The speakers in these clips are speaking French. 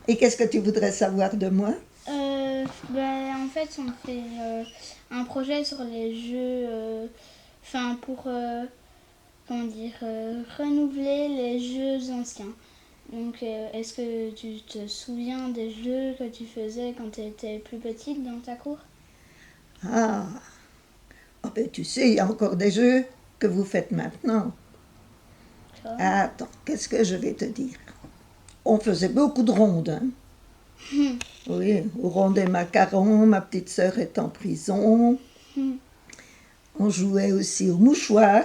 Et qu'est-ce que tu voudrais savoir de moi? En fait, on fait un projet sur les jeux, pour renouveler les jeux anciens. Donc, est-ce que tu te souviens des jeux que tu faisais quand tu étais plus petite dans ta cour? Ah, oh ben, tu sais, il y a encore des jeux que vous faites maintenant. Quoi? Attends, qu'est-ce que je vais te dire? On faisait beaucoup de rondes. Hein. Oui, au rond des macarons, ma petite sœur est en prison. On jouait aussi au mouchoir.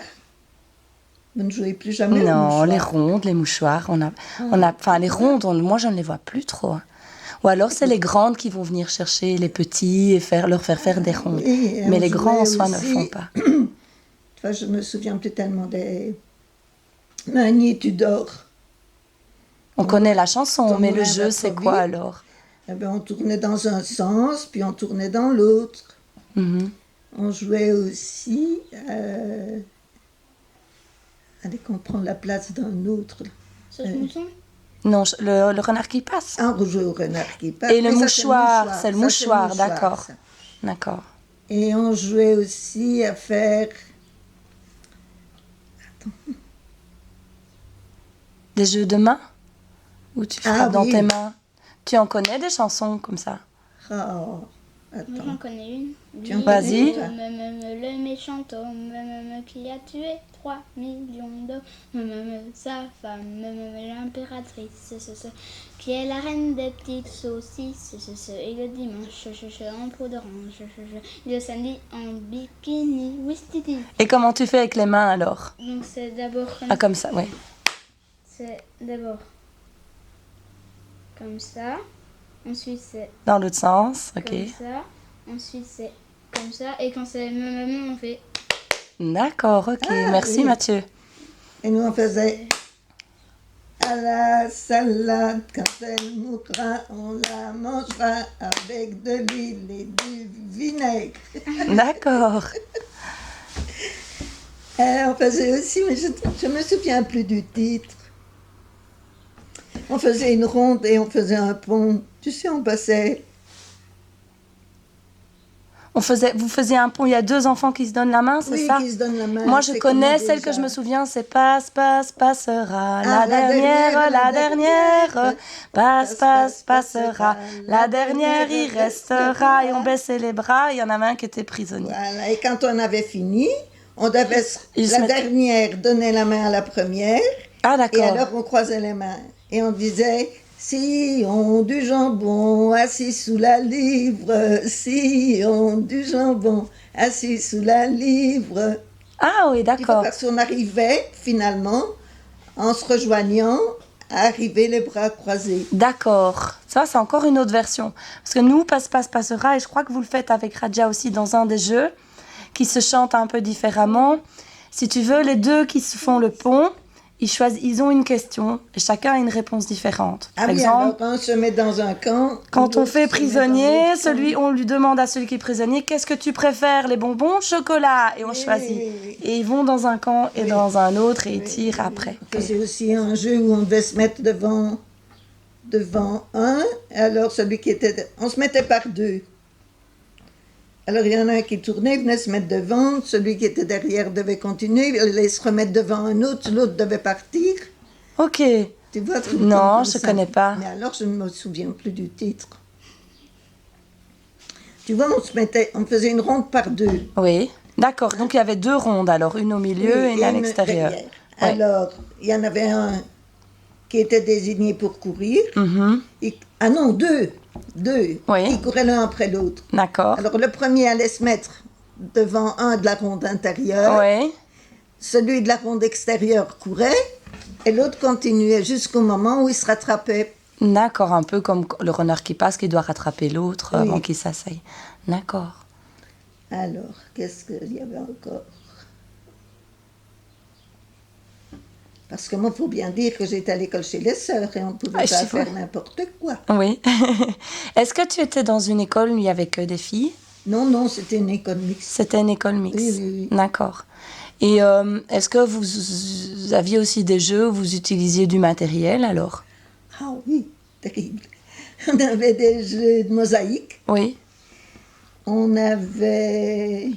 Vous ne jouez plus jamais au Non, mouchoir? les rondes, les mouchoirs, enfin les rondes, moi je ne les vois plus trop. Ou alors c'est les grandes qui vont venir chercher les petits et leur faire des rondes. Oui, Mais les grands en soi ne le font pas. Enfin, je me souviens plus tellement des Manier Tudor. On connaît la chanson, Ton mais le moulin jeu va c'est trop quoi vite. alors? Eh ben, on tournait dans un sens, puis on tournait dans l'autre. Mhm. On jouait aussi. Allez, qu'on prend la place d'un autre. Sauce-mouton? Non, le renard qui passe. Ah, on jouait au renard qui passe. Et le Mais ça, mouchoir, c'est le Ça, mouchoir, d'accord. ça. D'accord. Et on jouait aussi à faire. Des jeux de mains? Où tu frappes dans oui. tes mains? Tu en connais des chansons comme ça? Oh, Moi, attends. j'en connais une. Tu en Vas-y. connais, toi? Le méchant homme qui a tué 3 millions d'hommes. Sa femme, l'impératrice, qui est la reine des petites saucisses. Et le dimanche, en peau d'orange. Et le samedi, en bikini. Wistiti. Et comment tu fais avec les mains alors? Donc, c'est d'abord Ah, comme ça, oui. C'est d'abord comme ça. Ensuite, c'est Dans l'autre sens, ok. comme ça. Ensuite, c'est comme ça. Et quand c'est on fait. D'accord, ok. Ah, Merci oui. Mathieu. Et nous, on faisait. À la salade, quand elle mourra, on la mangera avec de l'huile et du vinaigre. D'accord. On faisait aussi, mais je me souviens plus du titre. On faisait une ronde et on faisait un pont. Tu sais, on passait. Vous faisiez un pont, il y a 2 enfants qui se donnent la main, c'est Oui, ça? qui se donnent la main. Moi, je c'est connais comment celle que déjà? je me souviens, c'est passe, passera. Ah, La dernière, la dernière. Passe, Passe, passera. La dernière, il restera. Et on restera. baissait les bras, il y en avait un qui était prisonnier. Voilà. Et quand on avait fini, on devait. Il se La mettait- dernière donnait la main à la première. Ah, Et d'accord. alors on croisait les mains et on disait sillon du jambon assis sous la livre, sillon du jambon assis sous la livre. Ah oui, Tu vois, d'accord. parce qu'on arrivait finalement, en se rejoignant, à arriver les bras croisés. D'accord. Ça, c'est encore une autre version. Parce que nous, passera, et je crois que vous le faites avec Radja aussi dans un des jeux, qui se chante un peu différemment. Si tu veux, les deux qui se font le pont, ils ont une question, et chacun a une réponse différente. Ah Par oui, exemple, alors un se met dans un camp. quand on l'autre fait se met dans prisonnier, l'autre camp. on lui demande à celui qui est prisonnier, qu'est-ce que tu préfères, les bonbons ou le chocolat? Et on Oui, choisit. oui. Et ils vont dans un camp et Oui. dans un autre, et ils Oui, tirent oui. après. On faisait aussi un jeu où on devait se mettre devant un, alors celui qui était. On se mettait par deux. Alors il y en a un qui tournait, il venait se mettre devant, celui qui était derrière devait continuer, il allait se remettre devant un autre, l'autre devait partir. Ok. Tu vois, tout le Non, temps comme je ça. connais pas. Mais alors je ne me souviens plus du titre. Tu vois, on faisait une ronde par deux. Oui. D'accord. Donc il y avait 2 rondes alors, une au milieu Oui, et une à l'extérieur. derrière. Ouais. Alors, il y en avait un qui était désigné pour courir. Mhm. Ah non, deux. Oui. Qui couraient l'un après l'autre. D'accord. Alors le premier allait se mettre devant un de la ronde intérieure. Oui. Celui de la ronde extérieure courait et l'autre continuait jusqu'au moment où il se rattrapait. D'accord, un peu comme le renard qui passe, qui doit rattraper l'autre Oui. avant qu'il s'asseye. D'accord. Alors, qu'est-ce qu'il y avait encore? Parce que moi, il faut bien dire que j'étais à l'école chez les sœurs et on ne pouvait Ah, pas je vois. faire n'importe quoi. Oui. Est-ce que tu étais dans une école où il n'y avait que des filles? Non, c'était une école mixte. C'était une école mixte. Oui, oui, oui. D'accord. Et est-ce que vous aviez aussi des jeux où vous utilisiez du matériel alors? Ah oui, terrible. On avait des jeux de mosaïque. Oui. On avait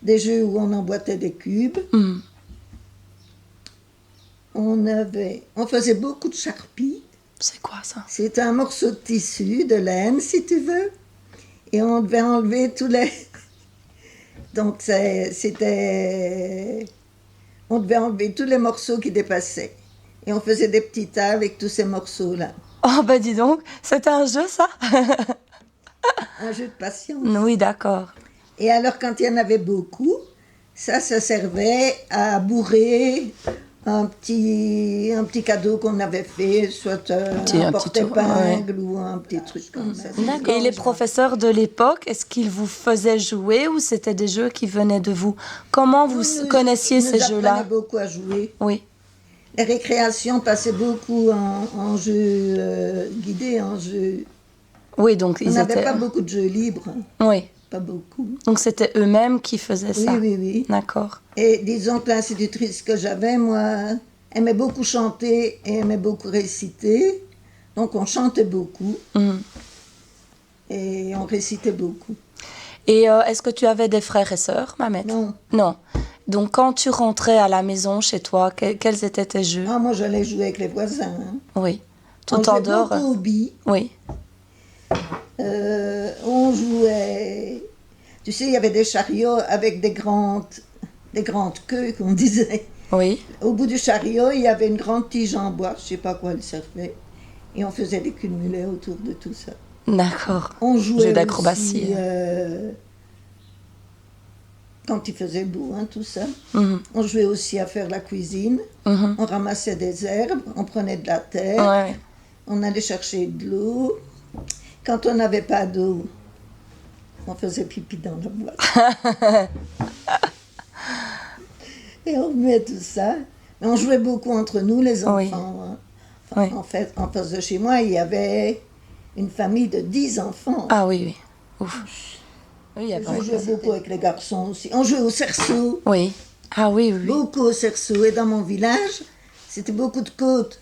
des jeux où on emboîtait des cubes. Mhm. On faisait beaucoup de charpie. C'est quoi ça? C'est un morceau de tissu, de laine, si tu veux. Et on devait enlever tous les... Donc, c'était... On devait enlever tous les morceaux qui dépassaient. Et on faisait des petits tas avec tous ces morceaux-là. Oh, bah dis donc, c'était un jeu, ça? Un jeu de patience. Oui, d'accord. Et alors, quand il y en avait beaucoup, ça servait à bourrer un petit cadeau qu'on avait fait, soit un petit tour, porte-épingle ou un petit truc comme ça. Et les professeurs de l'époque, est-ce qu'ils vous faisaient jouer ou c'était des jeux qui venaient de vous? Comment vous connaissiez ces Ils jeux-là? nous apprenaient beaucoup à jouer. Oui. Les récréations passaient beaucoup en jeux guidés, en jeux... Oui, donc On ils n'avait étaient... pas beaucoup de jeux libres, Oui. pas beaucoup. Donc c'était eux-mêmes qui faisaient Oui, ça. oui, oui. D'accord. Et disons que l'institutrice que j'avais, moi, aimait beaucoup chanter et aimait beaucoup réciter. Donc on chantait beaucoup Mhm. et on récitait beaucoup. Et est-ce que tu avais des frères et sœurs, Mamet? Non. Non. Donc quand tu rentrais à la maison chez toi, quels étaient tes jeux? Ah, moi j'allais jouer avec les voisins. Hein. Oui. On Tout en jouait dehors. beaucoup aux billes. Oui. On jouait... Tu sais, il y avait des chariots avec des grandes queues, qu'on disait. Oui. Au bout du chariot, il y avait une grande tige en bois, je ne sais pas à quoi elle servait. Et on faisait des cumulets autour de tout ça. D'accord. On jouait Jeux d'acrobatie. aussi, quand il faisait beau, hein, tout ça. Mhm. On jouait aussi à faire la cuisine. Mhm. On ramassait des herbes, on prenait de la terre, Ouais. on allait chercher de l'eau. Quand on n'avait pas d'eau, on faisait pipi dans la boîte. Et on remuait tout ça. Mais on jouait beaucoup entre nous, les enfants. Oui. Hein. Oui. En fait, en face de chez moi, il y avait une famille de 10 enfants. Ah oui, oui. Ouf. Oui, il y avait... On jouait beaucoup avec les garçons aussi. On jouait au cerceau, Oui. Ah oui, oui. beaucoup au cerceau. Et dans mon village, c'était beaucoup de côtes.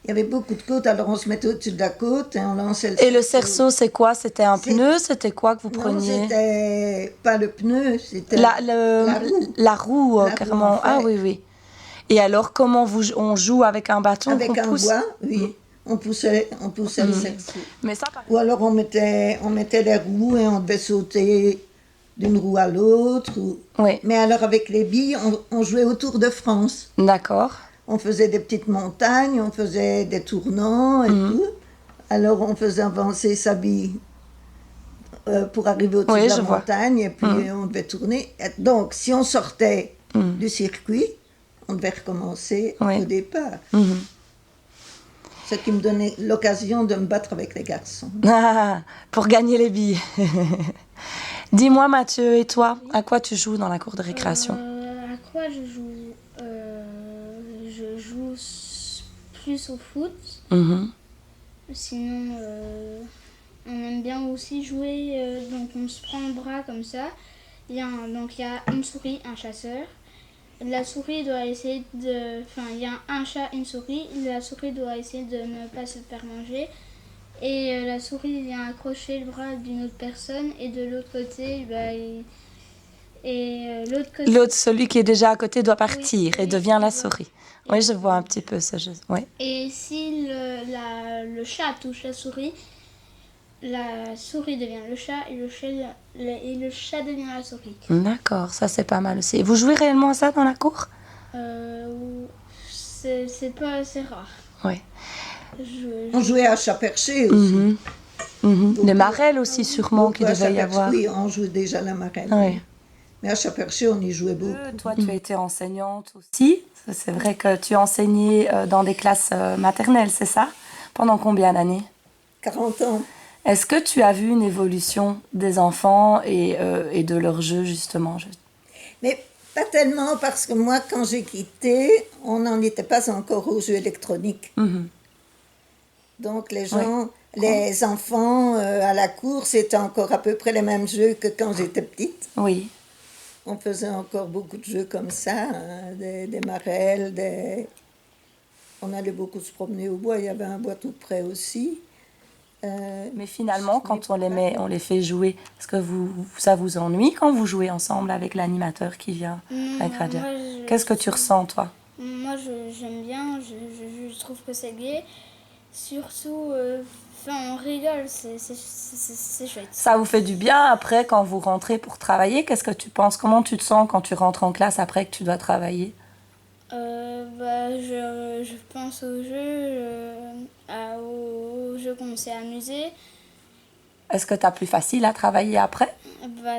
Il y avait beaucoup de côtes, alors on se mettait au-dessus de la côte et on lançait le cerceau. Et le cerceau, c'est quoi? C'était un C'est- pneu? C'était quoi que vous Non, preniez? c'était pas le pneu, c'était La roue, La roue, carrément. en fait. Ah oui, oui. Et alors, comment on joue avec un bâton avec qu'on un pousse? bois, oui. On poussait le cerceau. Mais ça, Ou alors on mettait les roues et on devait sauter d'une roue à l'autre. Oui, Mais alors avec les billes, on jouait au Tour de France. d'accord. On faisait des petites montagnes, on faisait des tournants et tout. Alors on faisait avancer sa bille pour arriver au-dessus Oui, de la je vois. montagne et puis on devait tourner. Et donc si on sortait du circuit, on devait recommencer Oui. au départ. Mhm. Ce qui me donnait l'occasion de me battre avec les garçons. Ah, pour gagner les billes. Dis-moi, Mathieu, et toi, à quoi tu joues dans la cour de récréation? À quoi je joue Je joue plus au foot. Mhm. Sinon, on aime bien aussi jouer. Donc, on se prend le bras comme ça. Il y a une souris, un chasseur. La souris doit essayer de... Enfin, il y a un chat, une souris. La souris doit essayer de ne pas se faire manger. Et la souris vient accrocher le bras d'une autre personne. Et de l'autre côté, l'autre côté... L'autre, celui qui est déjà à côté, doit partir et oui, devient la je vois. souris. Oui, je vois un petit peu ce jeu. Oui. Et si le chat touche la souris devient le chat et le chat devient la souris. D'accord, ça c'est pas mal aussi. Vous jouez réellement à ça dans la cour? C'est pas assez rare. Oui. On jouait à chat perché aussi. Mhm. Mhm. Les marelles aussi, sûrement, qu'il Beaucoup à devait y chat avoir. perché. Oui, on jouait déjà la marelle. Oui. Mais à chat perché, on y jouait beaucoup. Toi, tu as été enseignante aussi. C'est vrai que tu enseignais dans des classes maternelles, c'est ça? Pendant combien d'années? 40 ans. Est-ce que tu as vu une évolution des enfants et de leur jeu, justement? Mais pas tellement parce que moi, quand j'ai quitté, on n'en était pas encore aux jeux électroniques. Mhm. Donc les enfants à la cour, c'était encore à peu près les mêmes jeux que quand j'étais petite. Oui. On faisait encore beaucoup de jeux comme ça, hein, des marelles, On allait beaucoup se promener au bois, il y avait un bois tout près aussi. Mais finalement, quand on les fait jouer, est-ce que ça vous ennuie quand vous jouez ensemble avec l'animateur qui vient avec Radia? Qu'est-ce que tu ressens, toi? Moi, j'aime bien, je trouve que c'est gai. Surtout, on rigole, c'est chouette. Ça vous fait du bien après quand vous rentrez pour travailler? Qu'est-ce que tu penses? Comment tu te sens quand tu rentres en classe après que tu dois travailler? Je pense aux jeux qu'on s'est amusés. Est-ce que tu as plus facile à travailler après?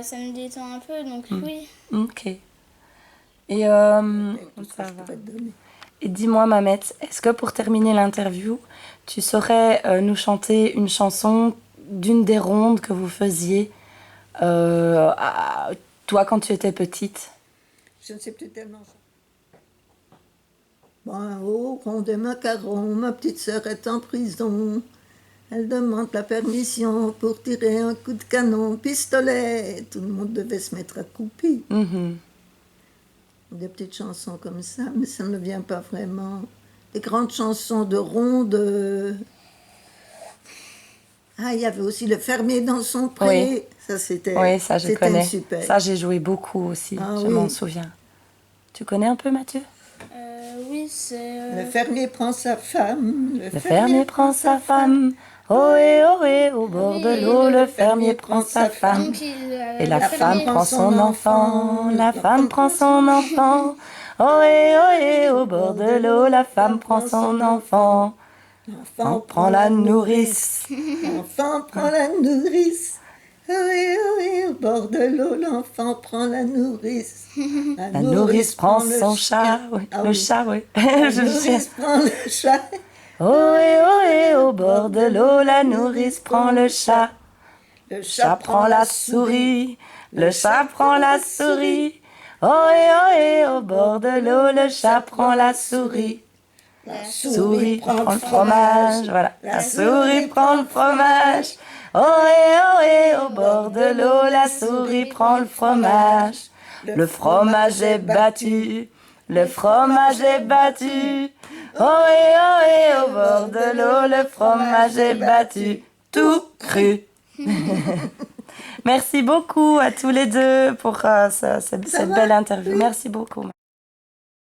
Ça me détend un peu, donc oui. Ok. Et, Ça va. et dis-moi, Mamette, est-ce que pour terminer l'interview, tu saurais nous chanter une chanson d'une des rondes que vous faisiez, toi, quand tu étais petite? Je ne sais plus tellement ça. Bon, au rond des macarons, ma petite sœur est en prison. Elle demande la permission pour tirer un coup de canon, pistolet. Tout le monde devait se mettre à couper. Des petites chansons comme ça, mais ça ne vient pas vraiment. Des grandes chansons de ronde. Ah, il y avait aussi Le fermier dans son pré. Oui. Ça, c'était, Oui, ça je c'était connais. super. Ça j'ai joué beaucoup aussi, Ah, je oui. m'en souviens. Tu connais un peu, Mathieu? Oui, c'est... Le fermier prend sa femme. Le fermier prend sa femme. Ohé, ohé, au bord de l'eau, le fermier prend sa femme. Donc, Et la femme prend son enfant, la femme prend son enfant. Ohé, ohé, au bord de l'eau, la femme prend son enfant. L'enfant Prend la nourrice. L'enfant prend la nourrice. Oui, oui, au bord de l'eau, l'enfant prend la nourrice. La nourrice prend son chat. Oui. Ah Le oui. chat, oui. La Je nourrice sais. prend le chat. Ohé, ohé, au bord de l'eau, la nourrice prend le chat. Le Chat prend la souris, le chat prend la souris. Ohé, ohé, au bord de l'eau, le chat prend la souris. La Souris prend le fromage, voilà. La souris prend le fromage. Ohé, ohé, au bord de l'eau, la souris prend le fromage. Le fromage est battu, le fromage est battu. Ohé, ohé, au bord de l'eau, le fromage est battu. Tout cru. Merci beaucoup à tous les deux pour cette belle interview. Merci beaucoup.